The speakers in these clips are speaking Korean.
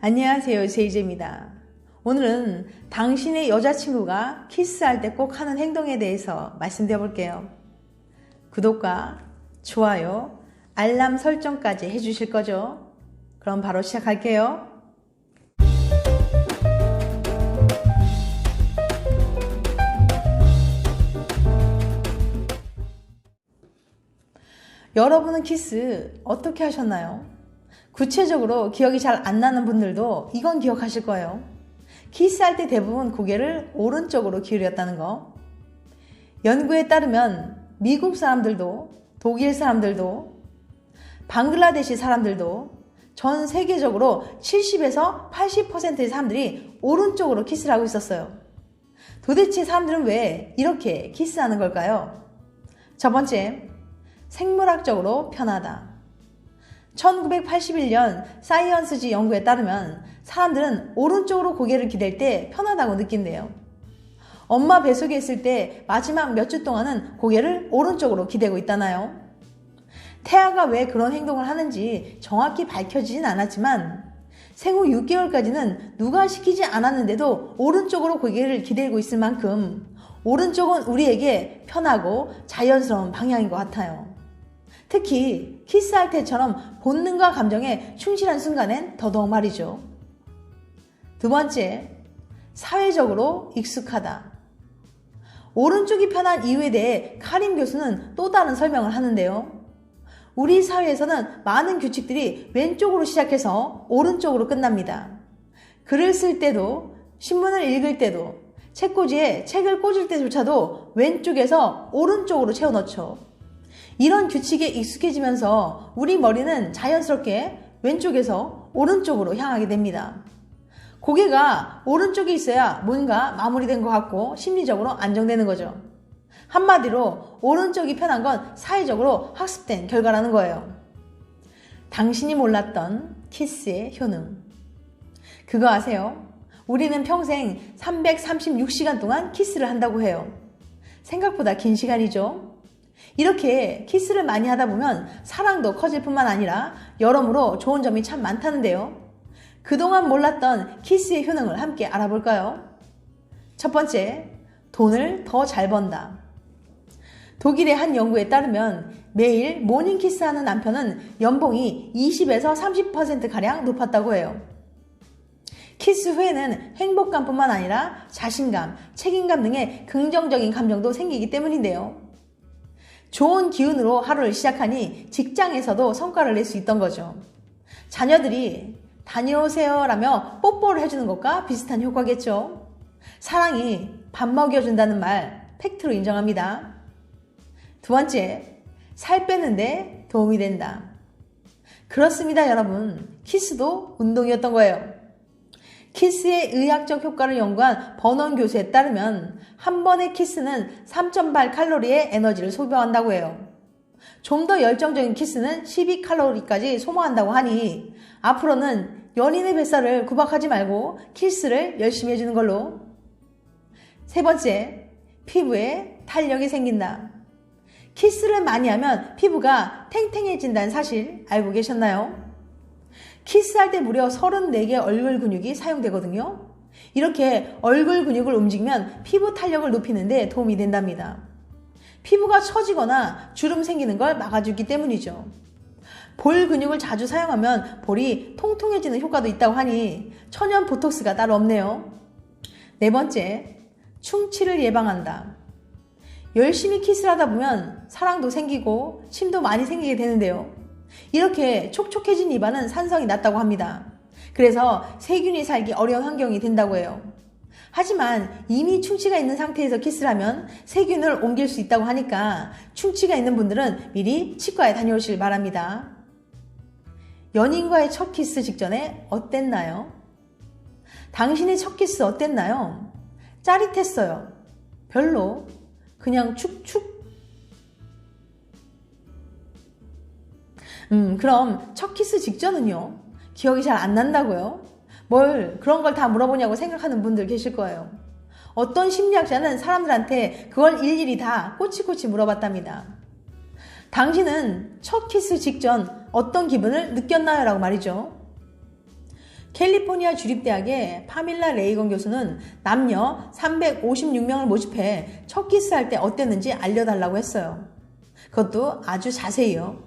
안녕하세요, 제이제입니다. 오늘은 당신의 여자친구가 키스할 때 꼭 하는 행동에 대해서 말씀드려 볼게요. 구독과 좋아요, 알람 설정까지 해주실 거죠? 그럼 바로 시작할게요. 여러분은 키스 어떻게 하셨나요? 구체적으로 기억이 잘 안 나는 분들도 이건 기억하실 거예요. 키스할 때 대부분 고개를 오른쪽으로 기울였다는 거. 연구에 따르면 미국 사람들도, 독일 사람들도, 방글라데시 사람들도 전 세계적으로 70에서 80%의 사람들이 오른쪽으로 키스를 하고 있었어요. 도대체 사람들은 왜 이렇게 키스하는 걸까요? 첫 번째, 생물학적으로 편하다. 1981년 사이언스지 연구에 따르면 사람들은 오른쪽으로 고개를 기댈 때 편하다고 느낀대요. 엄마 뱃속에 있을 때 마지막 몇 주 동안은 고개를 오른쪽으로 기대고 있다나요? 태아가 왜 그런 행동을 하는지 정확히 밝혀지진 않았지만 생후 6개월까지는 누가 시키지 않았는데도 오른쪽으로 고개를 기대고 있을 만큼 오른쪽은 우리에게 편하고 자연스러운 방향인 것 같아요. 특히 키스할 때처럼 본능과 감정에 충실한 순간엔 더더욱 말이죠. 두 번째, 사회적으로 익숙하다. 오른쪽이 편한 이유에 대해 카린 교수는 또 다른 설명을 하는데요. 우리 사회에서는 많은 규칙들이 왼쪽으로 시작해서 오른쪽으로 끝납니다. 글을 쓸 때도, 신문을 읽을 때도, 책꽂이에 책을 꽂을 때조차도 왼쪽에서 오른쪽으로 채워넣죠. 이런 규칙에 익숙해지면서 우리 머리는 자연스럽게 왼쪽에서 오른쪽으로 향하게 됩니다. 고개가 오른쪽에 있어야 뭔가 마무리된 것 같고 심리적으로 안정되는 거죠. 한마디로 오른쪽이 편한 건 사회적으로 학습된 결과라는 거예요. 당신이 몰랐던 키스의 효능. 그거 아세요? 우리는 평생 336시간 동안 키스를 한다고 해요. 생각보다 긴 시간이죠. 이렇게 키스를 많이 하다 보면 사랑도 커질 뿐만 아니라 여러모로 좋은 점이 참 많다는데요. 그동안 몰랐던 키스의 효능을 함께 알아볼까요? 첫 번째, 돈을 더 잘 번다. 독일의 한 연구에 따르면 매일 모닝 키스하는 남편은 연봉이 20에서 30%가량 높았다고 해요. 키스 후에는 행복감뿐만 아니라 자신감, 책임감 등의 긍정적인 감정도 생기기 때문인데요. 좋은 기운으로 하루를 시작하니 직장에서도 성과를 낼 수 있던 거죠. 자녀들이 다녀오세요 라며 뽀뽀를 해주는 것과 비슷한 효과겠죠. 사랑이 밥 먹여준다는 말 팩트로 인정합니다. 두 번째, 살 빼는데 도움이 된다. 그렇습니다, 여러분. 키스도 운동이었던 거예요. 키스의 의학적 효과를 연구한 버넌 교수에 따르면 한 번의 키스는 3,008칼로리의 에너지를 소비한다고 해요. 좀 더 열정적인 키스는 12칼로리까지 소모한다고 하니 앞으로는 연인의 뱃살을 구박하지 말고 키스를 열심히 해주는 걸로. 세 번째, 피부에 탄력이 생긴다. 키스를 많이 하면 피부가 탱탱해진다는 사실 알고 계셨나요? 키스할 때 무려 34개의 얼굴 근육이 사용되거든요. 이렇게 얼굴 근육을 움직이면 피부 탄력을 높이는 데 도움이 된답니다. 피부가 처지거나 주름 생기는 걸 막아주기 때문이죠. 볼 근육을 자주 사용하면 볼이 통통해지는 효과도 있다고 하니 천연 보톡스가 따로 없네요. 네 번째, 충치를 예방한다. 열심히 키스를 하다 보면 사랑도 생기고 침도 많이 생기게 되는데요. 이렇게 촉촉해진 입안은 산성이 낮다고 합니다. 그래서 세균이 살기 어려운 환경이 된다고 해요. 하지만 이미 충치가 있는 상태에서 키스를 하면 세균을 옮길 수 있다고 하니까 충치가 있는 분들은 미리 치과에 다녀오시길 바랍니다. 연인과의 첫 키스 직전에 어땠나요? 당신의 첫 키스 어땠나요? 짜릿했어요. 별로. 그냥 축축. 그럼 첫 키스 직전은요? 기억이 잘 안 난다고요? 뭘 그런 걸 다 물어보냐고 생각하는 분들 계실 거예요. 어떤 심리학자는 사람들한테 그걸 일일이 다 꼬치꼬치 물어봤답니다. 당신은 첫 키스 직전 어떤 기분을 느꼈나요? 라고 말이죠. 캘리포니아 주립대학의 파밀라 레이건 교수는 남녀 356명을 모집해 첫 키스할 때 어땠는지 알려달라고 했어요. 그것도 아주 자세히요.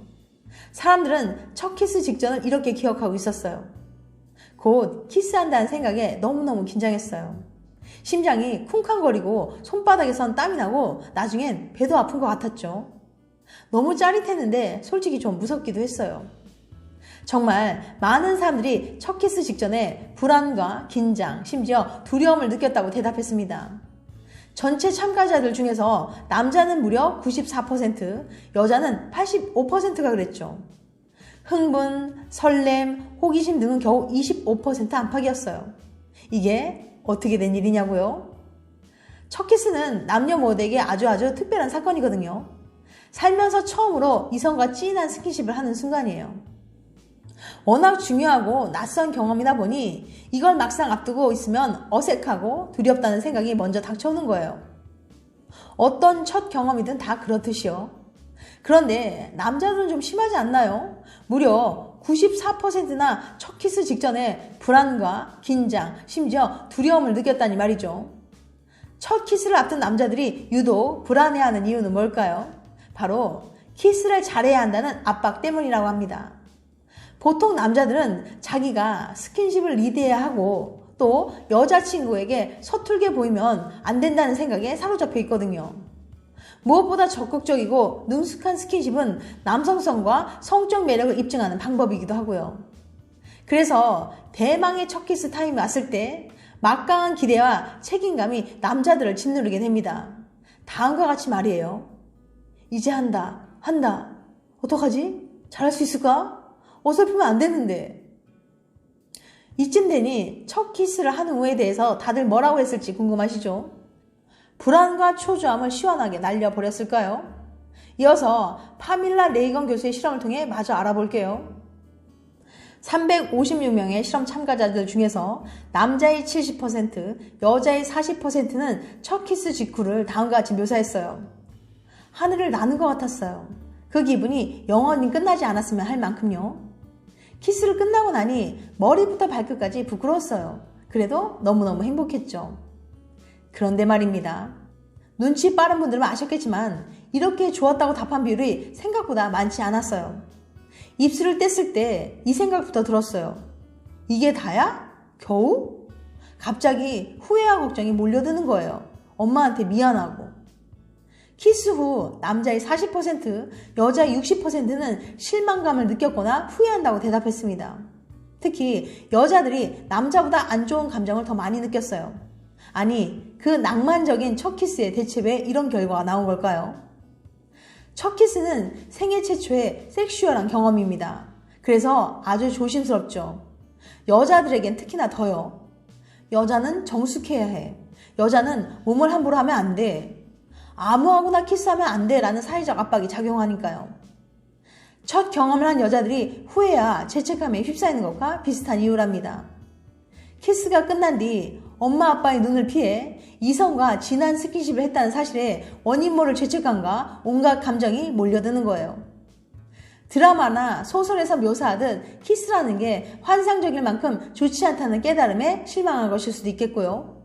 사람들은 첫 키스 직전을 이렇게 기억하고 있었어요. 곧 키스한다는 생각에 너무너무 긴장했어요. 심장이 쿵쾅거리고 손바닥에선 땀이 나고 나중엔 배도 아픈 것 같았죠. 너무 짜릿했는데 솔직히 좀 무섭기도 했어요. 정말 많은 사람들이 첫 키스 직전에 불안과 긴장, 심지어 두려움을 느꼈다고 대답했습니다. 전체 참가자들 중에서 남자는 무려 94%, 여자는 85%가 그랬죠. 흥분, 설렘, 호기심 등은 겨우 25% 안팎이었어요. 이게 어떻게 된 일이냐고요? 첫 키스는 남녀 모두에게 아주 특별한 사건이거든요. 살면서 처음으로 이성과 진한 스킨십을 하는 순간이에요. 워낙 중요하고 낯선 경험이다 보니 이걸 막상 앞두고 있으면 어색하고 두렵다는 생각이 먼저 닥쳐오는 거예요. 어떤 첫 경험이든 다 그렇듯이요. 그런데 남자들은 좀 심하지 않나요? 무려 94%나 첫 키스 직전에 불안과 긴장, 심지어 두려움을 느꼈다니 말이죠. 첫 키스를 앞둔 남자들이 유독 불안해하는 이유는 뭘까요? 바로 키스를 잘해야 한다는 압박 때문이라고 합니다. 보통 남자들은 자기가 스킨십을 리드해야 하고 또 여자친구에게 서툴게 보이면 안 된다는 생각에 사로잡혀 있거든요. 무엇보다 적극적이고 능숙한 스킨십은 남성성과 성적 매력을 입증하는 방법이기도 하고요. 그래서 대망의 첫 키스 타임이 왔을 때 막강한 기대와 책임감이 남자들을 짓누르게 됩니다. 다음과 같이 말이에요. 이제 한다. 어떡하지? 잘할 수 있을까? 어설프면 안 되는데. 이쯤 되니 첫 키스를 한 후에 대해서 다들 뭐라고 했을지 궁금하시죠? 불안과 초조함을 시원하게 날려버렸을까요? 이어서 파밀라 레이건 교수의 실험을 통해 마저 알아볼게요. 356명의 실험 참가자들 중에서 남자의 70%, 여자의 40%는 첫 키스 직후를 다음과 같이 묘사했어요. 하늘을 나는 것 같았어요. 그 기분이 영원히 끝나지 않았으면 할 만큼요. 키스를 끝나고 나니 머리부터 발끝까지 부끄러웠어요. 그래도 너무너무 행복했죠. 그런데 말입니다. 눈치 빠른 분들은 아셨겠지만 이렇게 좋았다고 답한 비율이 생각보다 많지 않았어요. 입술을 뗐을 때 이 생각부터 들었어요. 이게 다야? 겨우? 갑자기 후회와 걱정이 몰려드는 거예요. 엄마한테 미안하고. 키스 후 남자의 40%, 여자의 60%는 실망감을 느꼈거나 후회한다고 대답했습니다. 특히 여자들이 남자보다 안 좋은 감정을 더 많이 느꼈어요. 아니, 그 낭만적인 첫 키스에 대체 왜 이런 결과가 나온 걸까요? 첫 키스는 생애 최초의 섹슈얼한 경험입니다. 그래서 아주 조심스럽죠. 여자들에겐 특히나 더요. 여자는 정숙해야 해. 여자는 몸을 함부로 하면 안 돼. 아무하고나 키스하면 안 돼 라는 사회적 압박이 작용하니까요. 첫 경험을 한 여자들이 후회와 죄책감에 휩싸이는 것과 비슷한 이유랍니다. 키스가 끝난 뒤 엄마 아빠의 눈을 피해 이성과 진한 스킨십을 했다는 사실에 원인 모를 죄책감과 온갖 감정이 몰려드는 거예요. 드라마나 소설에서 묘사하듯 키스라는 게 환상적일 만큼 좋지 않다는 깨달음에 실망한 것일 수도 있겠고요.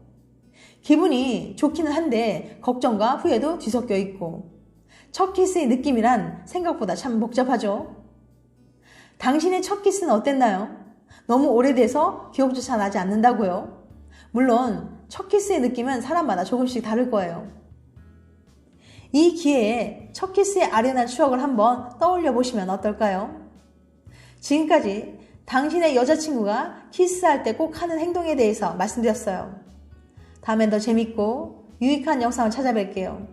기분이 좋기는 한데 걱정과 후회도 뒤섞여 있고 첫 키스의 느낌이란 생각보다 참 복잡하죠. 당신의 첫 키스는 어땠나요? 너무 오래돼서 기억조차 나지 않는다고요? 물론 첫 키스의 느낌은 사람마다 조금씩 다를 거예요. 이 기회에 첫 키스의 아련한 추억을 한번 떠올려 보시면 어떨까요? 지금까지 당신의 여자친구가 키스할 때 꼭 하는 행동에 대해서 말씀드렸어요. 다음엔 더 재밌고 유익한 영상을 찾아뵐게요.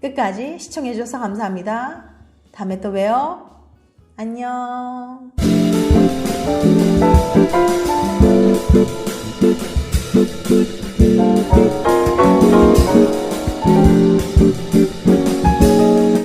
끝까지 시청해주셔서 감사합니다. 다음에 또 봬요. 안녕.